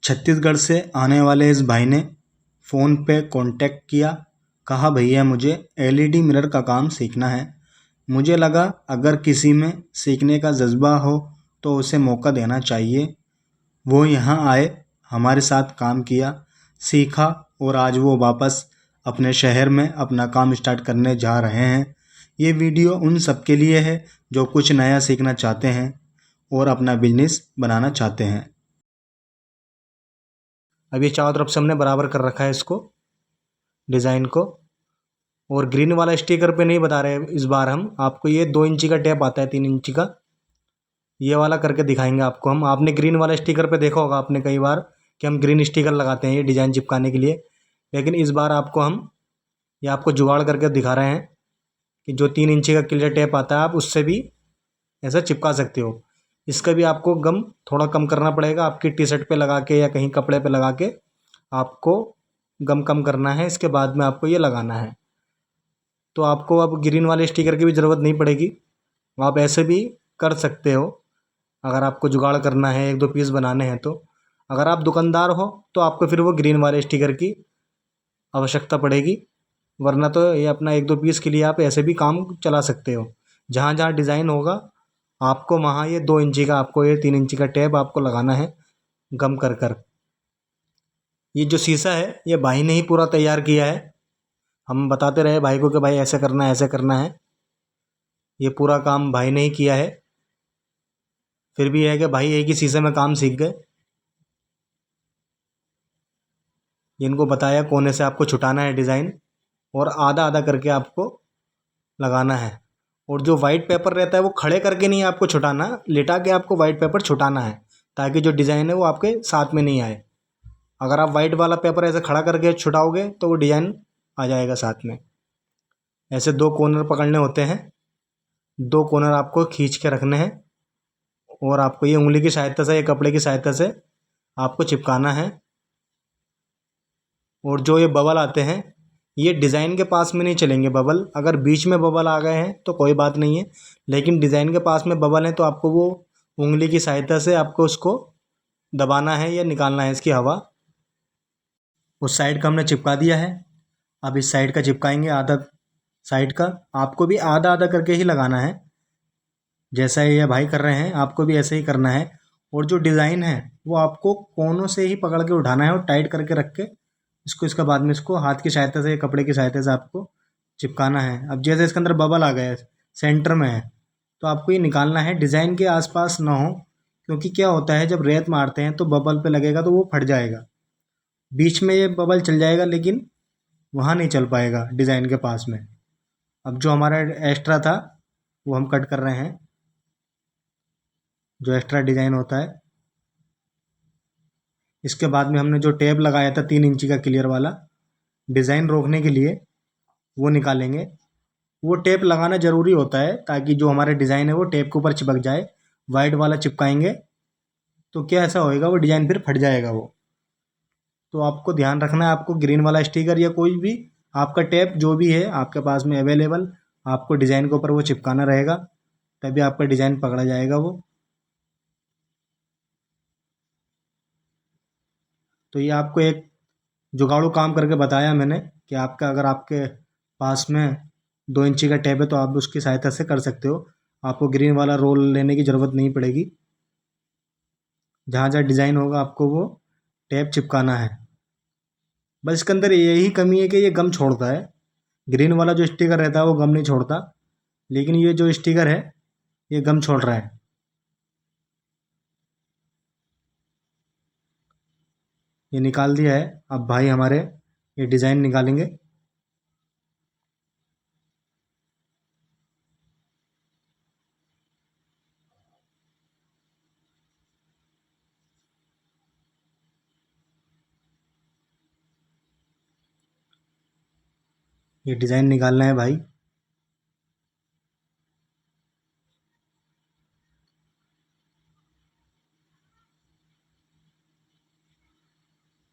छत्तीसगढ़ से आने वाले इस भाई ने फ़ोन पे कांटेक्ट किया। कहा भैया मुझे एलईडी मिरर का काम सीखना है। मुझे लगा अगर किसी में सीखने का जज्बा हो तो उसे मौका देना चाहिए। वो यहाँ आए, हमारे साथ काम किया, सीखा और आज वो वापस अपने शहर में अपना काम स्टार्ट करने जा रहे हैं। ये वीडियो उन सब के लिए है जो कुछ नया सीखना चाहते हैं और अपना बिजनेस बनाना चाहते हैं। अब ये चारों तरफ से हमने बराबर कर रखा है इसको, डिज़ाइन को। और ग्रीन वाला स्टिकर पे नहीं बता रहे इस बार हम आपको। ये 2 इंची का टेप आता है, 3 इंची का, ये वाला करके दिखाएंगे आपको हम। आपने ग्रीन वाला स्टिकर पे देखा होगा आपने कई बार कि हम ग्रीन स्टिकर लगाते हैं ये डिज़ाइन चिपकाने के लिए। लेकिन इस बार आपको हम ये आपको जुगाड़ करके दिखा रहे हैं कि जो 3 इंची का क्लियर टेप आता है आप उससे भी ऐसा चिपका सकते हो। इसका भी आपको गम थोड़ा कम करना पड़ेगा। आपकी टी शर्ट पे लगा के या कहीं कपड़े पे लगा के आपको गम कम करना है। इसके बाद में आपको ये लगाना है। तो आपको अब ग्रीन वाले स्टिकर की भी ज़रूरत नहीं पड़ेगी, आप ऐसे भी कर सकते हो अगर आपको जुगाड़ करना है, 1-2 पीस बनाने हैं तो। अगर आप दुकानदार हो तो आपको फिर वो ग्रीन वाले स्टिकर की आवश्यकता पड़ेगी, वरना तो ये अपना 1-2 पीस के लिए आप ऐसे भी काम चला सकते हो। जहाँ जहाँ डिज़ाइन होगा आपको वहाँ ये 2 इंची का आपको ये 3 इंची का टेप आपको लगाना है गम कर कर। ये जो शीशा है ये भाई ने ही पूरा तैयार किया है। हम बताते रहे भाई को कि भाई ऐसे करना है, ऐसे करना है। ये पूरा काम भाई ने ही किया है। फिर भी है कि भाई एक ही शीशे में काम सीख गए। इनको बताया कोने से आपको छुटाना है डिज़ाइन और आधा आधा करके आपको लगाना है। और जो वाइट पेपर रहता है वो खड़े करके नहीं आपको छुटाना, लेटा के आपको वाइट पेपर छुटाना है ताकि जो डिज़ाइन है वो आपके साथ में नहीं आए। अगर आप वाइट वाला पेपर ऐसे खड़ा करके छुटाओगे तो वो डिज़ाइन आ जाएगा साथ में। ऐसे 2 कॉर्नर पकड़ने होते हैं, 2 कॉर्नर आपको खींच के रखने हैं और आपको ये उंगली की सहायता से या कपड़े की सहायता से आपको चिपकाना है। और जो ये बबल आते हैं ये डिज़ाइन के पास में नहीं चलेंगे बबल। अगर बीच में बबल आ गए हैं तो कोई बात नहीं है, लेकिन डिज़ाइन के पास में बबल है तो आपको वो उंगली की सहायता से आपको उसको दबाना है या निकालना है इसकी हवा। उस साइड का हमने चिपका दिया है, अब इस साइड का चिपकाएंगे आधा साइड का। आपको भी आधा आधा करके ही लगाना है, जैसा ये भाई कर रहे हैं आपको भी ऐसे ही करना है। और जो डिज़ाइन है वो आपको कोनों से ही पकड़ के उठाना है और टाइट करके रख के इसको इसका बाद में इसको हाथ की सहायता से या कपड़े की सहायता से आपको चिपकाना है। अब जैसे इसके अंदर बबल आ गया सेंटर में है तो आपको ये निकालना है, डिज़ाइन के आसपास ना हो, क्योंकि क्या होता है जब रेत मारते हैं तो बबल पे लगेगा तो वो फट जाएगा। बीच में ये बबल चल जाएगा लेकिन वहाँ नहीं चल पाएगा डिज़ाइन के पास में। अब जो हमारा एक्स्ट्रा था वो हम कट कर रहे हैं, जो एक्स्ट्रा डिज़ाइन होता है। इसके बाद में हमने जो टेप लगाया था 3 इंची का क्लियर वाला डिज़ाइन रोकने के लिए वो निकालेंगे। वो टेप लगाना ज़रूरी होता है ताकि जो हमारा डिज़ाइन है वो टेप के ऊपर चिपक जाए। वाइट वाला चिपकाएंगे तो क्या ऐसा होएगा वो डिज़ाइन फिर फट जाएगा वो। तो आपको ध्यान रखना है, आपको ग्रीन वाला स्टिकर या कोई भी आपका टेप जो भी है आपके पास में अवेलेबल आपको डिज़ाइन के ऊपर वो चिपकाना रहेगा, तभी आपका डिज़ाइन पकड़ा जाएगा वो। तो ये आपको एक जुगाड़ू काम करके बताया मैंने कि आपका अगर आपके पास में 2 इंची का टेप है तो आप उसकी सहायता से कर सकते हो। आपको ग्रीन वाला रोल लेने की ज़रूरत नहीं पड़ेगी। जहाँ जहाँ डिज़ाइन होगा आपको वो टेप चिपकाना है। बस इसके अंदर यही कमी है कि ये गम छोड़ता है। ग्रीन वाला जो स्टिकर रहता है वो गम नहीं छोड़ता, लेकिन ये जो स्टिकर है ये गम छोड़ रहा है। ये निकाल दिया है। अब भाई हमारे ये डिज़ाइन निकालेंगे। ये डिज़ाइन निकालना है भाई।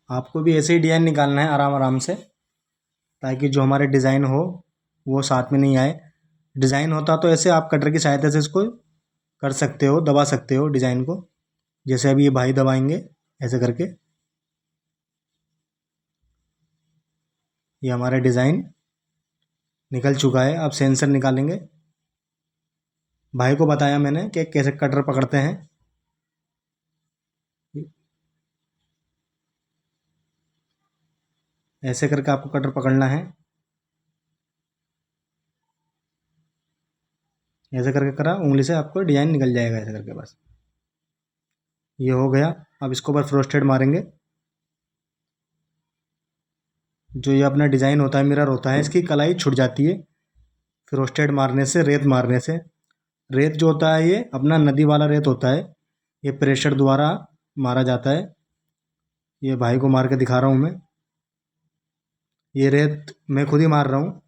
आपको भी ऐसे ही डिज़ाइन निकालना है आराम आराम से, ताकि जो हमारे डिज़ाइन हो वो साथ में नहीं आए। डिज़ाइन होता तो ऐसे आप कटर की सहायता से इसको कर सकते हो, दबा सकते हो डिज़ाइन को, जैसे अभी ये भाई दबाएंगे ऐसे करके। ये हमारा डिज़ाइन निकल चुका है। अब सेंसर निकालेंगे। भाई को बताया मैंने कि कैसे कटर पकड़ते हैं। ऐसे करके आपको कटर पकड़ना है। ऐसे करके करा उंगली से आपको डिज़ाइन निकल जाएगा ऐसे करके बस। ये हो गया। अब इसको बस फ्रोस्टेड मारेंगे। जो ये अपना डिज़ाइन होता है, मिरर होता है, इसकी कलाई छुट जाती है फ्रोस्टेड मारने से, रेत मारने से। रेत जो होता है ये अपना नदी वाला रेत होता है। ये प्रेशर द्वारा मारा जाता है। ये भाई को मार के दिखा रहा हूँ मैं। ये रेत मैं खुद ही मार रहा हूँ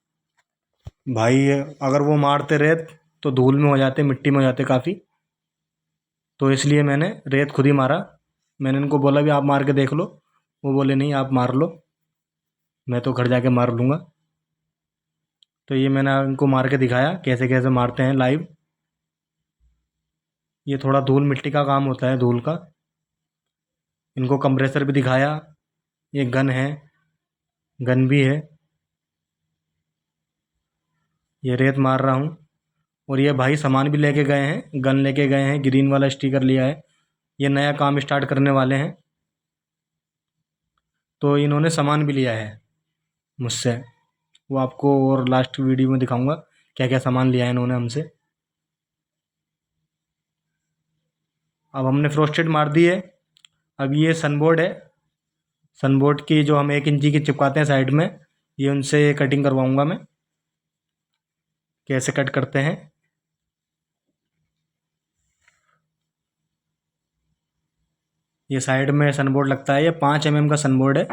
भाई। ये अगर वो मारते रेत तो धूल में हो जाते, मिट्टी में हो जाते काफ़ी। तो इसलिए मैंने रेत खुद ही मारा। मैंने उनको बोला भी आप मार के देख लो। वो बोले नहीं आप मार लो, मैं तो घर जाके मार लूँगा। तो ये मैंने इनको मार के दिखाया कैसे कैसे मारते हैं लाइव। ये थोड़ा धूल मिट्टी का काम होता है, धूल का। इनको कंप्रेसर भी दिखाया। ये गन है, गन भी है। ये रेत मार रहा हूँ। और ये भाई सामान भी लेके गए हैं, गन लेके गए हैं, ग्रीन वाला स्टिकर लिया है। ये नया काम स्टार्ट करने वाले हैं, तो इन्होंने सामान भी लिया है मुझसे। वो आपको और लास्ट वीडियो में दिखाऊंगा क्या क्या सामान लिया है इन्होंने हमसे। अब हमने फ्रोस्टेड मार दी है। अब ये सनबोर्ड है। सनबोर्ड की जो हम 1 इंची की चिपकाते हैं साइड में, ये उनसे कटिंग करवाऊंगा मैं कैसे कट करते हैं। ये साइड में सनबोर्ड लगता है। ये 5 mm का सनबोर्ड है।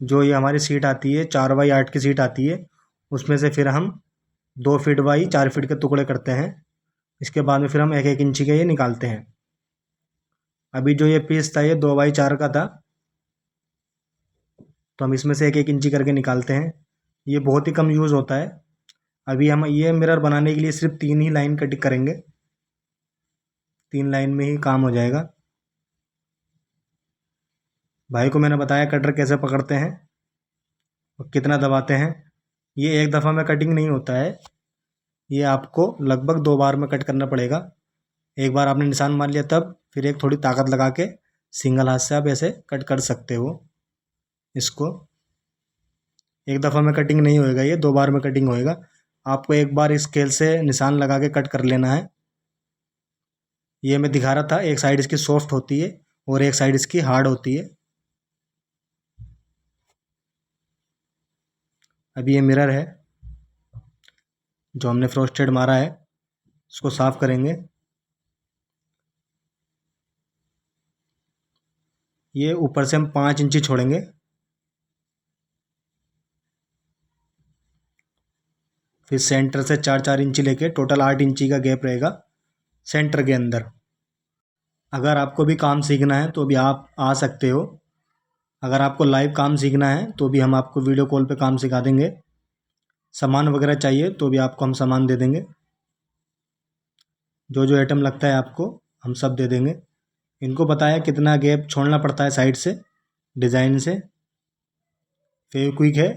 जो ये हमारी सीट आती है 4x8 की सीट आती है, उसमें से फिर हम 2 फीट बाई 4 फीट के टुकड़े करते हैं। इसके बाद में फिर हम 1 1 इंची के ये निकालते हैं। अभी जो ये पीस था ये 2x4 का था, तो हम इसमें से 1 1 इंची करके निकालते हैं। ये बहुत ही कम यूज़ होता है। अभी हम ये मिरर बनाने के लिए सिर्फ 3 ही लाइन कटिंग करेंगे। 3 लाइन में ही काम हो जाएगा। भाई को मैंने बताया कटर कैसे पकड़ते हैं और कितना दबाते हैं। ये एक दफ़ा में कटिंग नहीं होता है, ये आपको लगभग 2 बार में कट करना पड़ेगा। एक बार आपने निशान मार लिया तब फिर एक थोड़ी ताकत लगा के सिंगल हाथ से आप ऐसे कट कर सकते हो इसको। एक दफ़ा में कटिंग नहीं होएगा, ये 2 बार में कटिंग होएगा। आपको एक बार इस स्केल से निशान लगा के कट कर लेना है। ये मैं दिखा रहा था, एक साइड इसकी सॉफ्ट होती है और एक साइड इसकी हार्ड होती है। अभी ये मिरर है जो हमने फ्रोस्टेड मारा है, इसको साफ़ करेंगे। ये ऊपर से हम 5 इंची छोड़ेंगे। फिर सेंटर से 4 4 इंची लेके टोटल 8 इंची का गैप रहेगा सेंटर के अंदर। अगर आपको भी काम सीखना है तो भी आप आ सकते हो। अगर आपको लाइव काम सीखना है तो भी हम आपको वीडियो कॉल पे काम सिखा देंगे। सामान वगैरह चाहिए तो भी आपको हम सामान दे देंगे। जो जो आइटम लगता है आपको हम सब दे देंगे। इनको बताया कितना गैप छोड़ना पड़ता है साइड से, डिज़ाइन से। फेविक्विक है,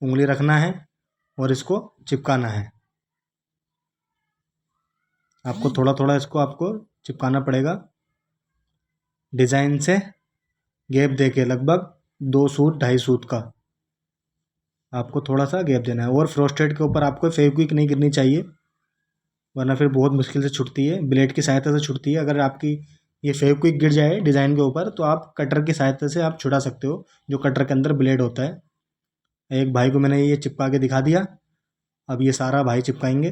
उंगली रखना है और इसको चिपकाना है। आपको थोड़ा थोड़ा इसको आपको चिपकाना पड़ेगा डिज़ाइन से। गैप देके लगभग 2 सूत 2.5 सूत का आपको थोड़ा सा गैप देना है। और फ्रोस्टेड के ऊपर आपको फेविक्विक नहीं गिरनी चाहिए, वरना फिर बहुत मुश्किल से छुटती है, ब्लेड की सहायता से छुटती है। अगर आपकी ये फेविक्विक गिर जाए डिज़ाइन के ऊपर तो आप कटर की सहायता से आप छुड़ा सकते हो, जो कटर के अंदर ब्लेड होता है। एक भाई को मैंने ये चिपका के दिखा दिया। अब ये सारा भाई चिपकाएंगे।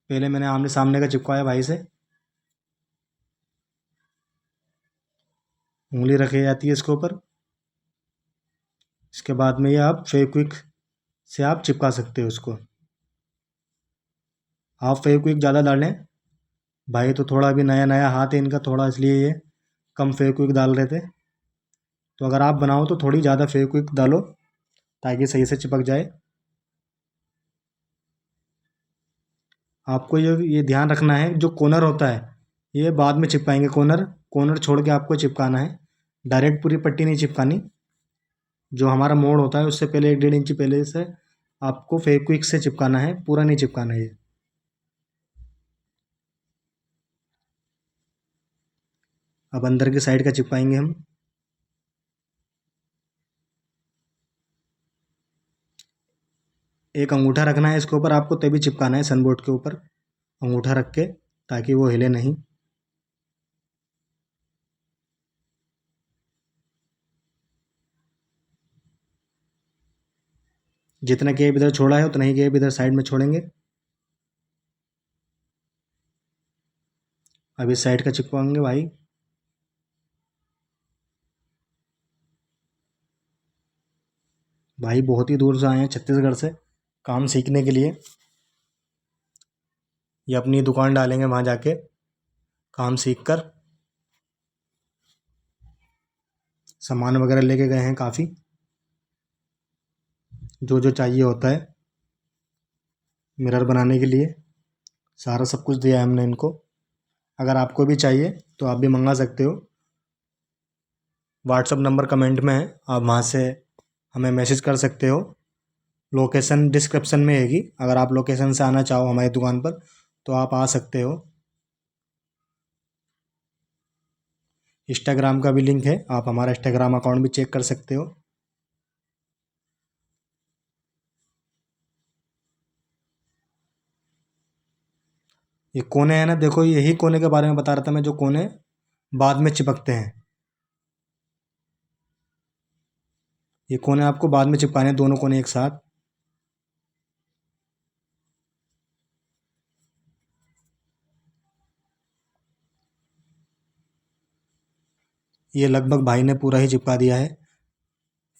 पहले मैंने आमने सामने का चिपकाया भाई से। उंगली रखी जाती है इसके ऊपर। इसके बाद में ये आप फेविक्विक से आप चिपका सकते हो उसको। आप फेविक्विक ज़्यादा डालें। भाई तो थोड़ा अभी नया नया हाथ है इनका थोड़ा, इसलिए ये कम फेविक्विक डाल रहे थे। तो अगर आप बनाओ तो थोड़ी ज़्यादा फेविक्विक डालो ताकि सही से चिपक जाए। आपको ये ध्यान रखना है, जो कॉर्नर होता है ये बाद में चिपकाएंगे, कॉर्नर कॉर्नर छोड़ के आपको चिपकाना है, डायरेक्ट पूरी पट्टी नहीं चिपकानी। जो हमारा मोड़ होता है उससे पहले 1-1.5 इंच पहले से आपको फेविक्विक से चिपकाना है, पूरा नहीं चिपकाना है ये। अब अंदर की साइड का चिपकाएंगे हम। एक अंगूठा रखना है इसके ऊपर आपको, तभी चिपकाना है सनबोर्ड के ऊपर, अंगूठा रख के, ताकि वो हिले नहीं। जितना गैप इधर छोड़ा है उतना ही गैप इधर साइड में छोड़ेंगे। अब इस साइड का चिपकाएंगे भाई। भाई बहुत ही दूर से आए हैं छत्तीसगढ़ से काम सीखने के लिए। ये अपनी दुकान डालेंगे वहाँ जाके काम सीख कर। सामान वगैरह लेके गए हैं काफ़ी, जो जो चाहिए होता है मिरर बनाने के लिए, सारा सब कुछ दिया है हमने इनको। अगर आपको भी चाहिए तो आप भी मंगा सकते हो। व्हाट्सअप नंबर कमेंट में है, आप वहाँ से हमें मैसेज कर सकते हो। लोकेशन डिस्क्रिप्शन में रहेगी, अगर आप लोकेशन से आना चाहो हमारी दुकान पर तो आप आ सकते हो। इंस्टाग्राम का भी लिंक है, आप हमारा इंस्टाग्राम अकाउंट भी चेक कर सकते हो। ये कोने हैं ना, देखो यही कोने के बारे में बता रहा था मैं, जो कोने बाद में चिपकते हैं। ये कोने आपको बाद में चिपकाने हैं, दोनों कोने एक साथ। ये लगभग भाई ने पूरा ही चिपका दिया है।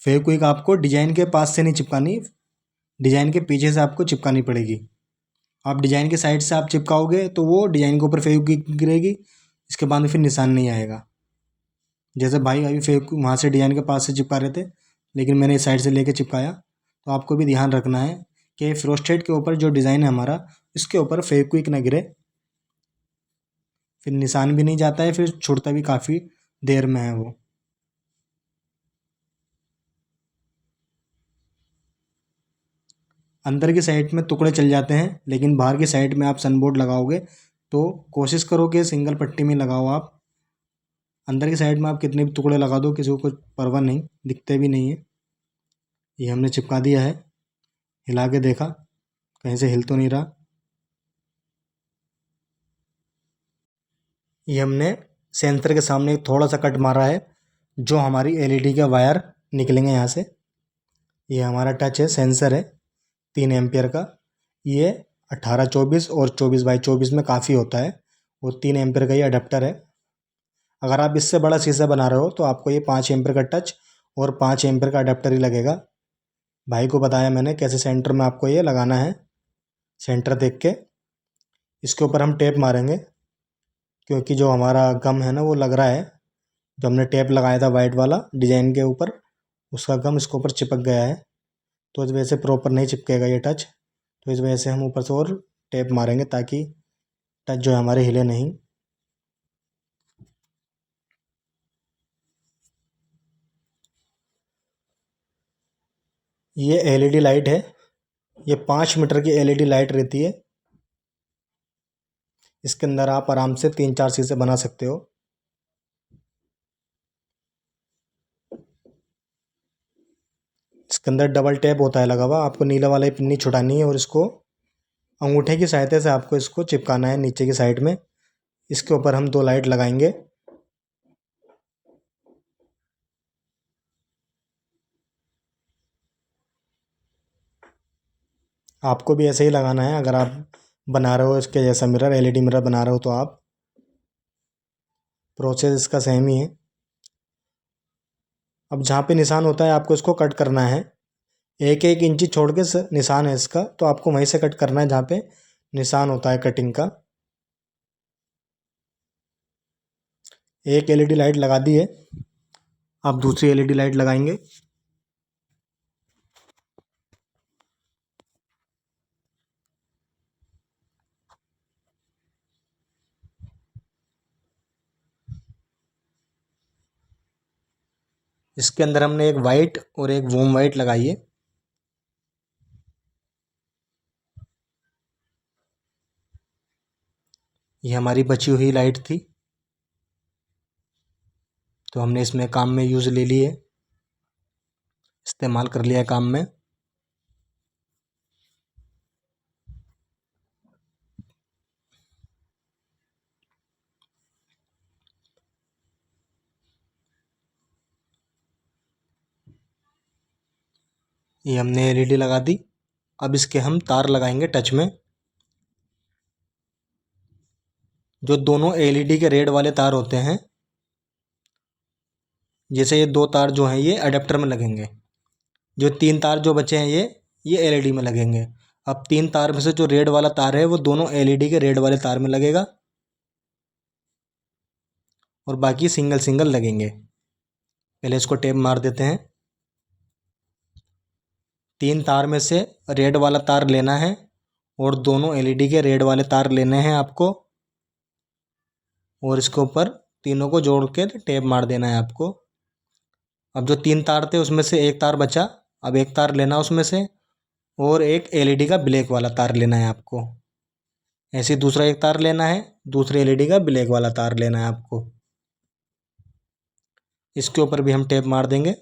फेविक्विक आपको डिजाइन के पास से नहीं चिपकानी, डिजाइन के पीछे से आपको चिपकानी पड़ेगी। आप डिजाइन के साइड से आप चिपकाओगे तो वो डिजाइन के ऊपर फेविक्विक गिरेगी, इसके बाद में फिर निशान नहीं आएगा। जैसे भाई अभी फेविक्विक वहाँ से डिजाइन के पास से चिपका रहे थे, लेकिन मैंने इस साइड से लेके चिपकाया। तो आपको भी ध्यान रखना है कि फ्रोस्टेट के ऊपर जो डिज़ाइन है हमारा, इसके ऊपर फेविक्विक ना गिरे, फिर निशान भी नहीं जाता है, फिर छूटता भी काफ़ी देर में है वो। अंदर की साइड में टुकड़े चल जाते हैं, लेकिन बाहर की साइड में आप सनबोर्ड लगाओगे तो कोशिश करो कि सिंगल पट्टी में लगाओ आप। अंदर की साइड में आप कितने भी टुकड़े लगा दो, किसी को कुछ परवाह नहीं, दिखते भी नहीं है। ये हमने चिपका दिया है, हिला के देखा कहीं से हिल तो नहीं रहा। ये हमने सेंसर के सामने थोड़ा सा कट मारा है, जो हमारी एलईडी के वायर निकलेंगे यहाँ से। ये हमारा टच है, सेंसर है 3 एम्पियर का। ये 18-24 और 24x24 में काफ़ी होता है, वो 3 एम्पियर का ये अडेप्टर है। अगर आप इससे बड़ा शीशा बना रहे हो तो आपको ये 5 एम्पियर का टच और 5 एम्पियर का अडेप्टर ही लगेगा। भाई को बताया मैंने कैसे सेंटर में आपको ये लगाना है। सेंटर देख के इसके ऊपर हम टेप मारेंगे, क्योंकि जो हमारा गम है ना वो लग रहा है। जो हमने टेप लगाया था वाइट वाला डिजाइन के ऊपर, उसका गम इसके ऊपर चिपक गया है, तो इस वजह से प्रॉपर नहीं चिपकेगा ये टच। तो इस वजह से हम ऊपर से और टेप मारेंगे, ताकि टच जो है हमारे हिले नहीं। ये एलईडी लाइट है, ये 5 मीटर की एलईडी लाइट रहती है। इसके अंदर आप आराम से 3-4 शीशे बना सकते हो। इसके अंदर डबल टैप होता है लगा हुआ, आपको नीला वाला ही पिन्नी छुटानी है और इसको अंगूठे की सहायता से आपको इसको चिपकाना है नीचे की साइड में। इसके ऊपर हम 2 लाइट लगाएंगे। आपको भी ऐसे ही लगाना है, अगर आप बना रहे हो इसके जैसा मिरर, एलईडी मिरर बना रहे हो तो आप, प्रोसेस इसका सेम ही है। अब जहाँ पे निशान होता है आपको इसको कट करना है, 1-1 इंची छोड़ के निशान है इसका, तो आपको वहीं से कट करना है जहाँ पे निशान होता है कटिंग का। एक एलईडी लाइट लगा दी है, आप दूसरी एलईडी लाइट लगाएंगे। इसके अंदर हमने एक वाइट और एक वॉर्म वाइट लगाई है। ये हमारी बची हुई लाइट थी, तो हमने इसमें काम में यूज़ ले ली है, इस्तेमाल कर लिया है काम में। ये हमने एलईडी लगा दी। अब इसके हम तार लगाएंगे टच में। जो दोनों एलईडी के रेड वाले तार होते हैं, जैसे ये 2 तार जो हैं ये अडेप्टर में लगेंगे। जो 3 तार जो बचे हैं ये एलईडी में लगेंगे। अब 3 तार में से जो रेड वाला तार है वो दोनों एलईडी के रेड वाले तार में लगेगा और बाकी सिंगल सिंगल लगेंगे। पहले इसको टेप मार देते हैं। 3 तार में से रेड वाला तार लेना है और दोनों एलईडी के रेड वाले तार लेने हैं आपको, और इसके ऊपर तीनों को जोड़ के टेप मार देना है आपको। अब जो 3 तार थे उसमें से एक तार बचा, अब एक तार लेना उसमें से, और एक एलईडी का ब्लैक वाला तार लेना है आपको। ऐसे ही दूसरा एक तार लेना है, दूसरे एलईडी का ब्लैक वाला तार लेना है आपको। इसके ऊपर भी हम टेप मार देंगे।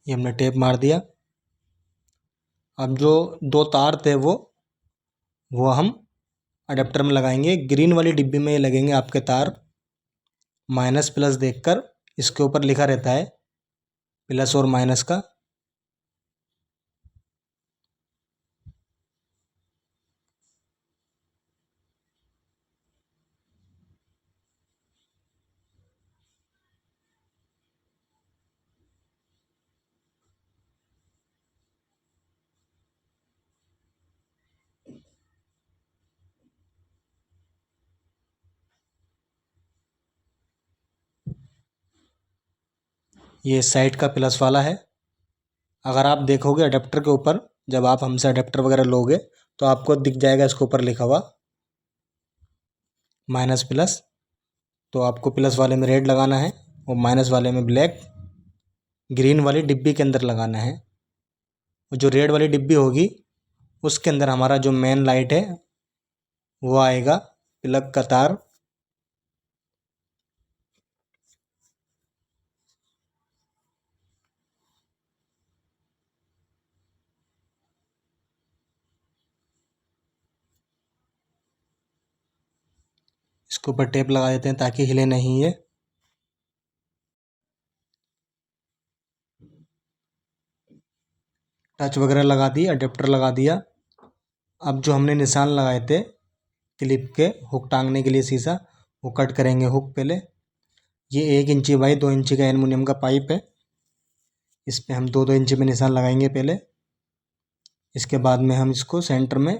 ये हमने टेप मार दिया। अब जो 2 तार थे वो हम अडेप्टर में लगाएंगे। ग्रीन वाली डिब्बी में ये लगेंगे आपके तार। माइनस प्लस देखकर इसके ऊपर लिखा रहता है प्लस और माइनस का। ये साइड का प्लस वाला है। अगर आप देखोगे अडेप्टर के ऊपर, जब आप हमसे अडेप्टर वगैरह लोगे तो आपको दिख जाएगा इसके ऊपर लिखा हुआ माइनस प्लस। तो आपको प्लस वाले में रेड लगाना है और माइनस वाले में ब्लैक। ग्रीन वाली डिब्बी के अंदर लगाना है। और जो रेड वाली डिब्बी होगी उसके अंदर हमारा जो मेन लाइट है वो आएगा, प्लग का तार। इसके ऊपर टेप लगा देते हैं ताकि हिले नहीं ये। टच वगैरह लगा दी, अडेप्टर लगा दिया। अब जो हमने निशान लगाए थे क्लिप के हुक टांगने के लिए शीशा, वो कट करेंगे हुक पहले। ये 1 इंची बाई 2 इंची का एल्युमिनियम का पाइप है। इस पे हम 2-2 इंची में निशान लगाएंगे पहले। इसके बाद में हम इसको सेंटर में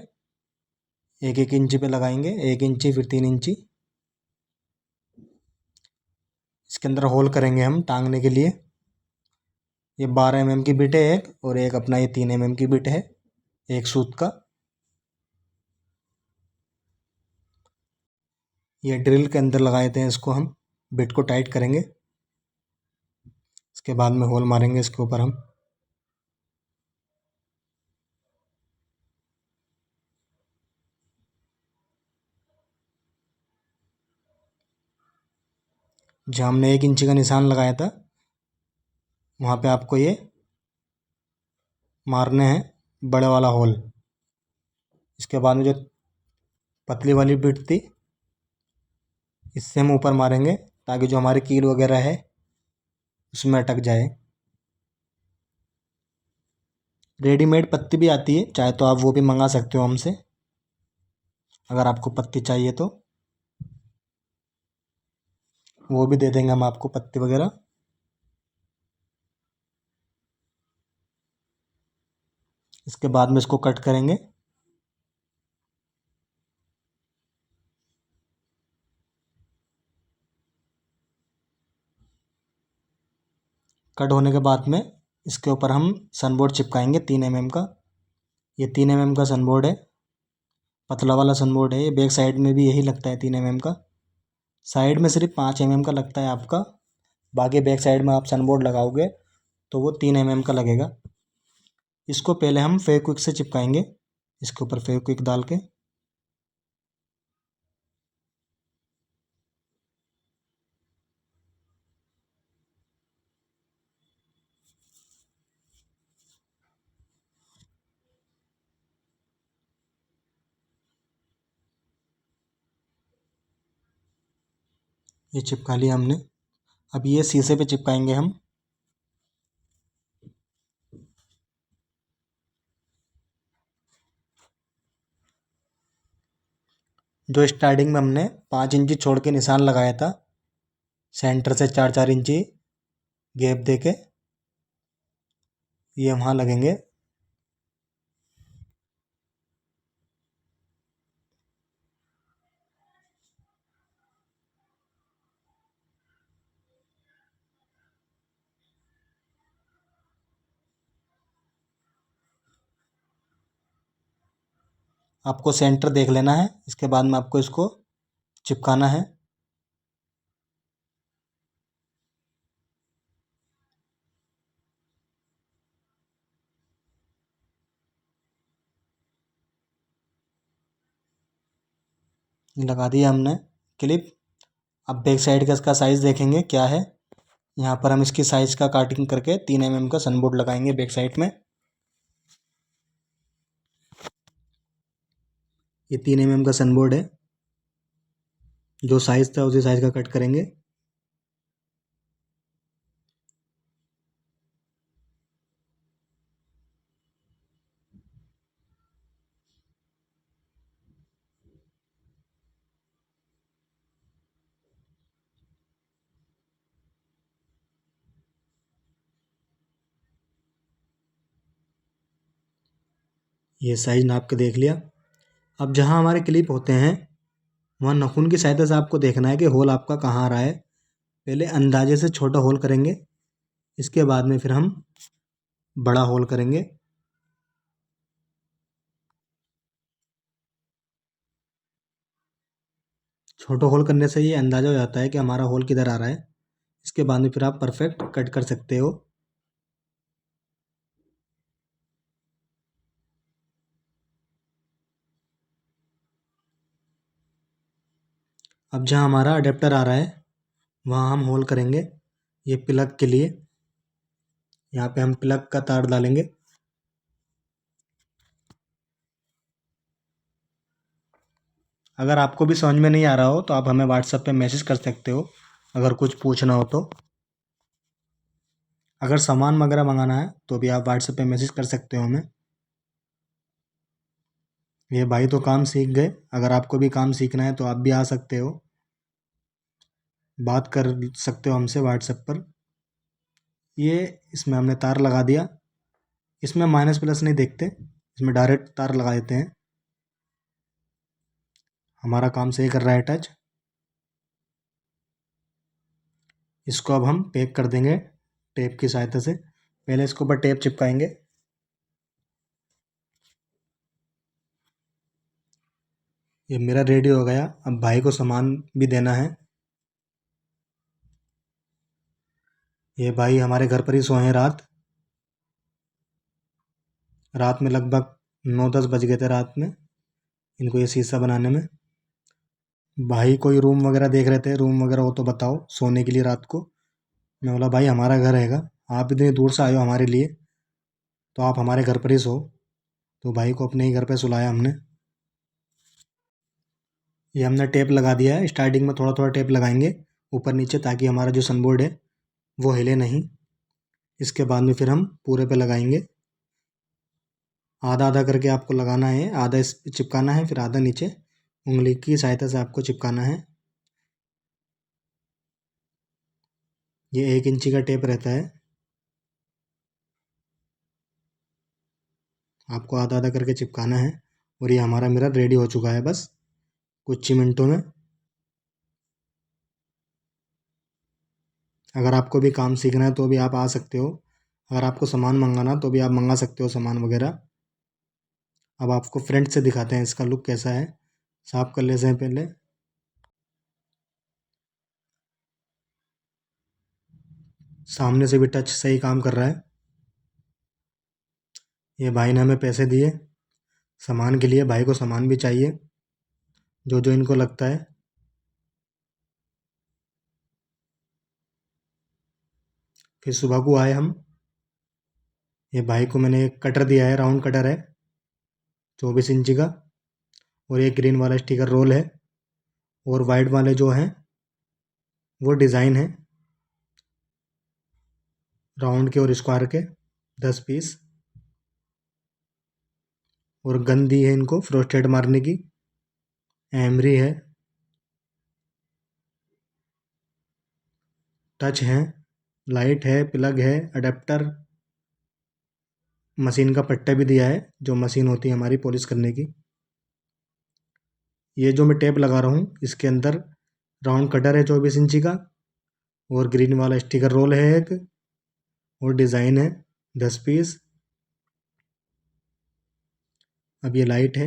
1-1 इंची पे लगाएंगे, 1 इंची फिर 3 इंची। इसके अंदर होल करेंगे हम टांगने के लिए। ये 12 mm की बिट है एक, और एक अपना ये 3 mm की बिट है एक सूत का। ये ड्रिल के अंदर लगाए थे, इसको हम बिट को टाइट करेंगे। इसके बाद में होल मारेंगे इसके ऊपर हम। जहाँ हमने 1 इंची का निशान लगाया था वहाँ पे आपको ये मारने हैं बड़े वाला होल। इसके बाद में जो पतली वाली बिट थी इससे हम ऊपर मारेंगे ताकि जो हमारी कील वगैरह है उसमें अटक जाए। रेडीमेड पत्ती भी आती है, चाहे तो आप वो भी मंगा सकते हो हमसे, अगर आपको पत्ती चाहिए तो वो भी दे देंगे हम आपको पत्ती वगैरह। इसके बाद में इसको कट करेंगे। कट होने के बाद में इसके ऊपर हम सनबोर्ड चिपकाएंगे 3 mm का। ये 3 mm का सनबोर्ड है, पतला वाला सनबोर्ड है। ये बैक साइड में भी यही लगता है 3 mm का। साइड में सिर्फ 5 mm का लगता है आपका, बाकी बैक साइड में आप सनबोर्ड लगाओगे तो वो 3 mm का लगेगा। इसको पहले हम फेविक्विक से चिपकाएंगे, इसके ऊपर फेविक्विक डाल के। ये चिपका लिया हमने। अब ये शीशे पे चिपकाएंगे हम। जो स्टार्टिंग में हमने 5 इंची छोड़ के निशान लगाया था, सेंटर से 4-4 इंची गैप दे के, ये वहाँ लगेंगे। आपको सेंटर देख लेना है, इसके बाद में आपको इसको चिपकाना है। लगा दिया हमने क्लिप। अब बैक साइड का इसका साइज़ देखेंगे क्या है। यहाँ पर हम इसकी साइज़ का काटिंग करके 3 mm का सनबोर्ड लगाएंगे बैक साइड में। ये 3 mm का सनबोर्ड है, जो साइज़ था उसी साइज़ का कट करेंगे। ये साइज़ नाप के देख लिया। अब जहाँ हमारे क्लिप होते हैं वहाँ नाखून की सहायता से आपको देखना है कि होल आपका कहाँ आ रहा है। पहले अंदाजे से छोटा होल करेंगे, इसके बाद में फिर हम बड़ा होल करेंगे। छोटा होल करने से ये अंदाज़ा हो जाता है कि हमारा होल किधर आ रहा है। इसके बाद में फिर आप परफेक्ट कट कर सकते हो। अब जहाँ हमारा अडेप्टर आ रहा है वहाँ हम होल करेंगे। ये प्लग के लिए यहाँ पे हम प्लग का तार डालेंगे। अगर आपको भी समझ में नहीं आ रहा हो तो आप हमें व्हाट्सएप पे मैसेज कर सकते हो, अगर कुछ पूछना हो तो। अगर सामान वगैरह मंगाना है तो भी आप व्हाट्सएप पे मैसेज कर सकते हो हमें। ये भाई तो काम सीख गए, अगर आपको भी काम सीखना है तो आप भी आ सकते हो, बात कर सकते हो हमसे व्हाट्सएप पर। ये इसमें हमने तार लगा दिया। इसमें माइनस प्लस नहीं देखते, इसमें डायरेक्ट तार लगा देते हैं। हमारा काम सही कर रहा है टच। इसको अब हम पैक कर देंगे टेप की सहायता से। पहले इसके ऊपर टेप चिपकाएंगे। ये मेरा रेडी हो गया। अब भाई को सामान भी देना है। ये भाई हमारे घर पर ही सोए हैं रात में लगभग 9-10 बज गए थे रात में इनको ये शीशा बनाने में। भाई कोई रूम वगैरह देख रहे थे, रूम वगैरह हो तो बताओ सोने के लिए रात को। मैं बोला भाई हमारा घर हैगा, आप इतनी दूर से आए हो हमारे लिए, तो आप हमारे घर पर ही सो। तो भाई को अपने ही घर पे सुलाया हमने। ये हमने टेप लगा दिया है। स्टार्टिंग में थोड़ा थोड़ा टेप लगाएंगे ऊपर नीचे, ताकि हमारा जो सनबोर्ड है वो हिले नहीं। इसके बाद में फिर हम पूरे पे लगाएंगे। आधा आधा करके आपको लगाना है, आधा इस पे चिपकाना है, फिर आधा नीचे उंगली की सहायता से आपको चिपकाना है। ये 1 इंची का टेप रहता है। आपको आधा आधा करके चिपकाना है। और ये हमारा मिरर रेडी हो चुका है बस कुछ ही मिनटों में। अगर आपको भी काम सीखना है तो भी आप आ सकते हो। अगर आपको सामान मंगाना तो भी आप मंगा सकते हो सामान वगैरह। अब आपको फ्रंट से दिखाते हैं इसका लुक कैसा है। साफ कर लेते हैं पहले। सामने से भी टच सही काम कर रहा है। ये भाई ने हमें पैसे दिए सामान के लिए। भाई को सामान भी चाहिए जो जो इनको लगता है। फिर सुबह को आए हम। ये भाई को मैंने एक कटर दिया है, राउंड कटर है 24 इंची का। और ये ग्रीन वाला स्टिकर रोल है। और वाइट वाले जो हैं वो डिज़ाइन है राउंड के और स्क्वायर के 10 पीस। और गन दी है इनको फ्रोस्टेड मारने की। एमरी है। टच है, लाइट है, प्लग है, अडेप्टर। मशीन का पट्टा भी दिया है जो मशीन होती है हमारी पॉलिश करने की। ये जो मैं टेप लगा रहा हूँ इसके अंदर राउंड कटर है 24 इंची का। और ग्रीन वाला स्टिकर रोल है एक। और डिज़ाइन है 10 पीस। अब ये लाइट है।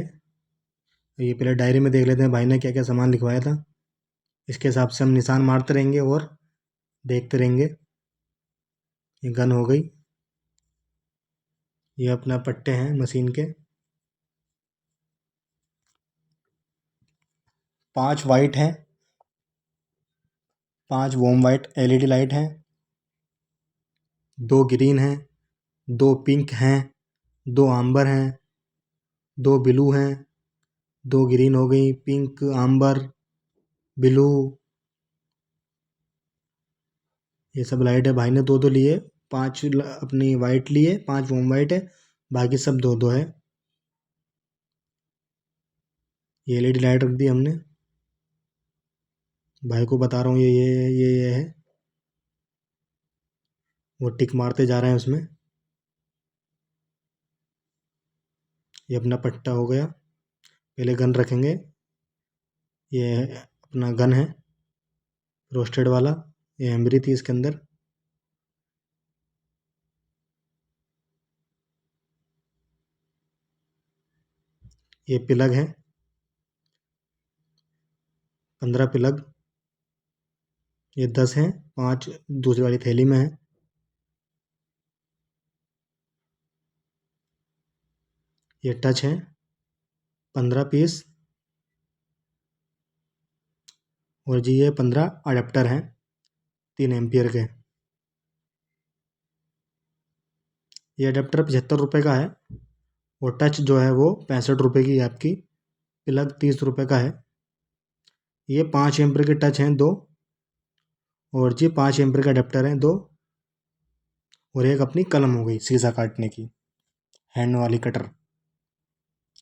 ये पहले डायरी में देख लेते हैं भाई ने क्या क्या सामान लिखवाया था। इसके हिसाब से हम निशान मारते रहेंगे और देखते रहेंगे। ये गन हो गई। ये अपना पट्टे हैं मशीन के। 5 वाइट हैं, 5 वॉर्म वाइट एलईडी लाइट हैं। 2 ग्रीन हैं, 2 पिंक हैं, 2 आम्बर हैं, 2 ब्लू हैं। 2 ग्रीन हो गई, पिंक, आम्बर, ब्लू। ये सब लाइट है। भाई ने 2 2 लिए। 5 अपनी वाइट लिए, 5 वॉर्म वाइट है। बाकी सब 2 2 है। ये एलईडी लाइट रख दी हमने। भाई को बता रहा हूँ ये है। वो टिक मारते जा रहे हैं उसमें। ये अपना पट्टा हो गया। पहले गन रखेंगे। ये अपना गन है रोस्टेड वाला। ये एमरी थी इसके अंदर। ये प्लग है 15 प्लग। ये 10 हैं, 5 दूसरी वाली थैली में है। ये टच है 15 पीस। और जी ये 15 अडेप्टर हैं 3 एम्पियर के। ये अडेप्टर 75 रुपये का है। और टच जो है वो 65 रुपये की है आपकी। प्लग 30 रुपये का है। ये 5 एम्पियर के टच हैं 2। और जी 5 एम्पियर का अडेप्टर हैं 2। और एक अपनी कलम हो गई शीशा काटने की, हैंड वाली कटर।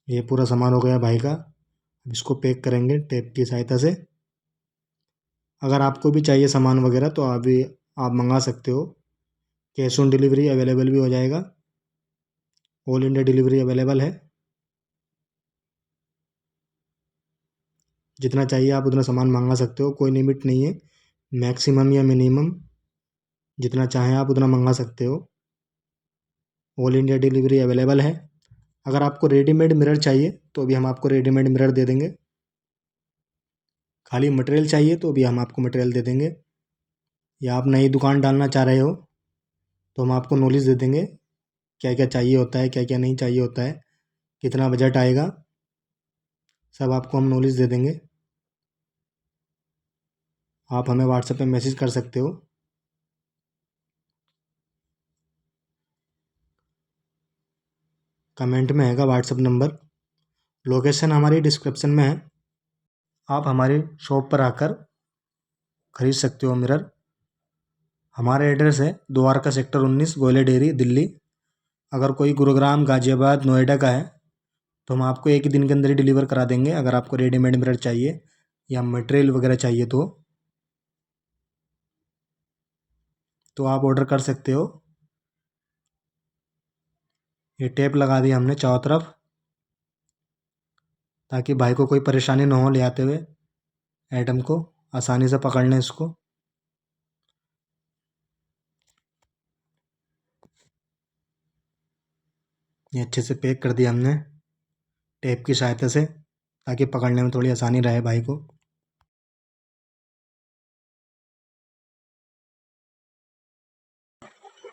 ये पूरा सामान हो गया भाई का। अब इसको पैक करेंगे टेप की सहायता से। अगर आपको भी चाहिए सामान वगैरह तो आप मंगा सकते हो। कैश ऑन डिलीवरी अवेलेबल भी हो जाएगा। ऑल इंडिया डिलीवरी अवेलेबल है। जितना चाहिए आप उतना सामान मंगा सकते हो, कोई लिमिट नहीं है। मैक्सिमम या मिनिमम जितना चाहें आप उतना मंगा सकते हो। ऑल इंडिया डिलीवरी अवेलेबल है। अगर आपको रेडीमेड मिरर चाहिए तो भी हम आपको रेडीमेड मिरर दे देंगे। खाली मटेरियल चाहिए तो भी हम आपको मटेरियल दे देंगे। या आप नई दुकान डालना चाह रहे हो तो हम आपको नॉलेज दे देंगे क्या क्या चाहिए होता है, क्या क्या नहीं चाहिए होता है, कितना बजट आएगा, सब आपको हम नॉलेज दे देंगे। आप हमें व्हाट्सएप पे मैसेज कर सकते हो। कमेंट में हैगा व्हाट्सएप नंबर। लोकेशन हमारी डिस्क्रिप्शन में है। आप हमारी शॉप पर आकर खरीद सकते हो मिरर। हमारा एड्रेस है द्वारका सेक्टर 19 गोयला डेयरी दिल्ली। अगर कोई गुरुग्राम गाज़ियाबाद नोएडा का है तो हम आपको एक ही दिन के अंदर ही डिलीवर करा देंगे। अगर आपको रेडीमेड मिरर चाहिए या मटेरियल वगैरह चाहिए तो आप ऑर्डर कर सकते हो। ये टेप लगा दिया हमने चारों तरफ ताकि भाई को कोई परेशानी ना हो ले आते हुए आइटम को, आसानी से पकड़ लें इसको। ये अच्छे से पैक कर दिया हमने टेप की सहायता से, ताकि पकड़ने में थोड़ी आसानी रहे भाई को।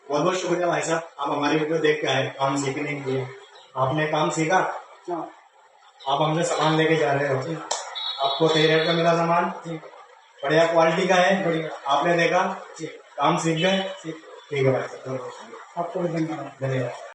बहुत बहुत शुक्रिया भाई साहब, आप हमारी वीडियो देख के आए काम सीखने के लिए। आपने काम सीखा, आप हमसे सामान लेके जा रहे हो, आपको सही रेट का मिला सामान, बढ़िया क्वालिटी का है, बढ़िया आपने देखा, काम सीख गए। ठीक है भाई साहब, आपको भी धन्यवाद।